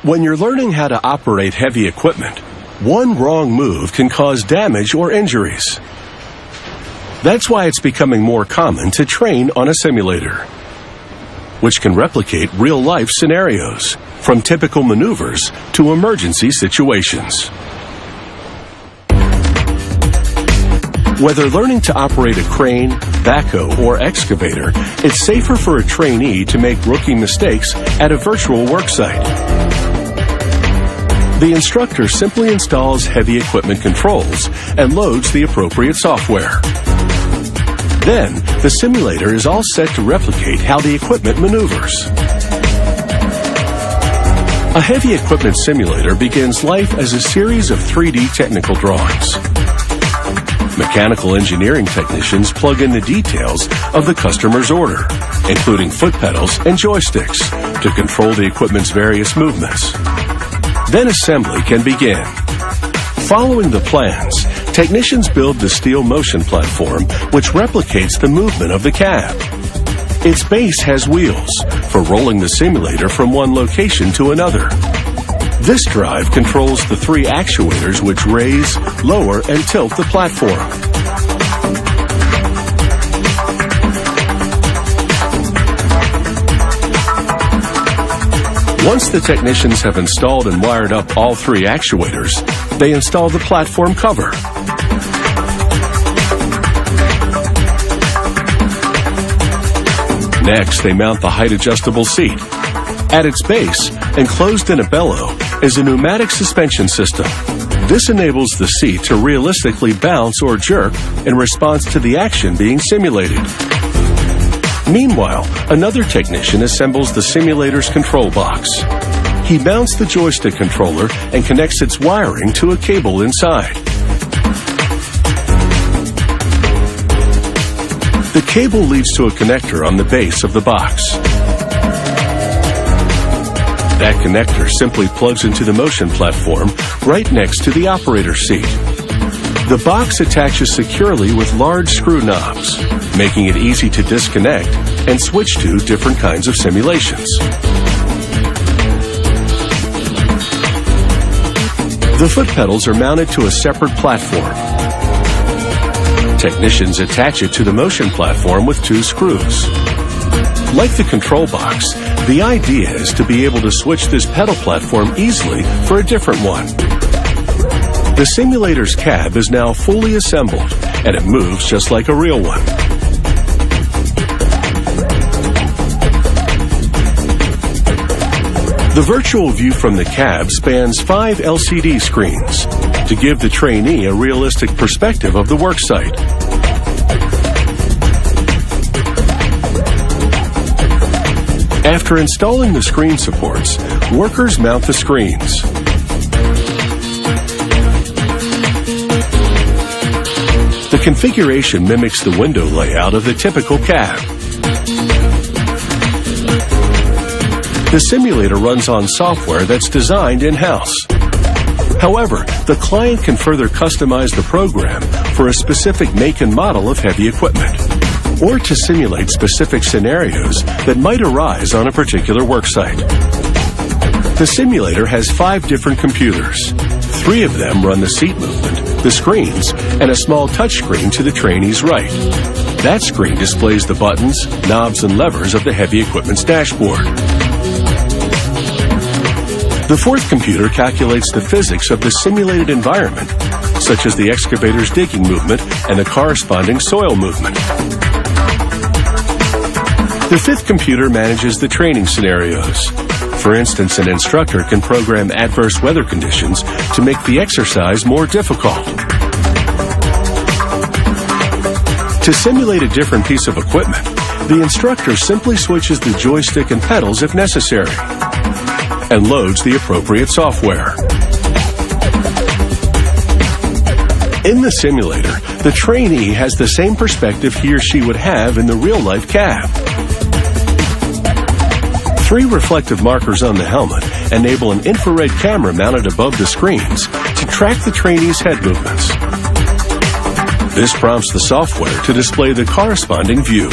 When you're learning how to operate heavy equipment, one wrong move can cause damage or injuries. That's why it's becoming more common to train on a simulator, which can replicate real-life scenarios, from typical maneuvers to emergency situations. Whether learning to operate a crane, backhoe, or excavator, it's safer for a trainee to make rookie mistakes at a virtual worksite. The instructor simply installs heavy equipment controls and loads the appropriate software. Then, the simulator is all set to replicate how the equipment maneuvers. A heavy equipment simulator begins life as a series of 3D technical drawings. Mechanical engineering technicians plug in the details of the customer's order, including foot pedals and joysticks, to control the equipment's various movements. Then assembly can begin. Following the plans, technicians build the steel motion platform, which replicates the movement of the cab. Its base has wheels for rolling the simulator from one location to another. This drive controls the 3 actuators which raise, lower, and tilt the platform. Once the technicians have installed and wired up all 3 actuators, they install the platform cover. Next, they mount the height-adjustable seat. At its base, enclosed in a bellow, is a pneumatic suspension system. This enables the seat to realistically bounce or jerk in response to the action being simulated. Meanwhile, another technician assembles the simulator's control box. He mounts the joystick controller and connects its wiring to a cable inside. The cable leads to a connector on the base of the box. That connector simply plugs into the motion platform right next to the operator's seat. The box attaches securely with large screw knobs, making it easy to disconnect and switch to different kinds of simulations. The foot pedals are mounted to a separate platform. Technicians attach it to the motion platform with 2 screws. Like the control box, the idea is to be able to switch this pedal platform easily for a different one. The simulator's cab is now fully assembled, and it moves just like a real one. The virtual view from the cab spans 5 LCD screens to give the trainee a realistic perspective of the worksite. After installing the screen supports, workers mount the screens. The configuration mimics the window layout of the typical cab. The simulator runs on software that's designed in-house. However, the client can further customize the program for a specific make and model of heavy equipment, or to simulate specific scenarios that might arise on a particular worksite. The simulator has 5 different computers. 3 of them run the seat movement, the screens, and a small touchscreen to the trainee's right. That screen displays the buttons, knobs, and levers of the heavy equipment's dashboard. The 4th computer calculates the physics of the simulated environment, such as the excavator's digging movement and the corresponding soil movement. The 5th computer manages the training scenarios. For instance, an instructor can program adverse weather conditions to make the exercise more difficult. To simulate a different piece of equipment, the instructor simply switches the joystick and pedals if necessary, and loads the appropriate software. In the simulator, the trainee has the same perspective he or she would have in the real-life cab. 3 reflective markers on the helmet enable an infrared camera mounted above the screens to track the trainee's head movements. This prompts the software to display the corresponding view.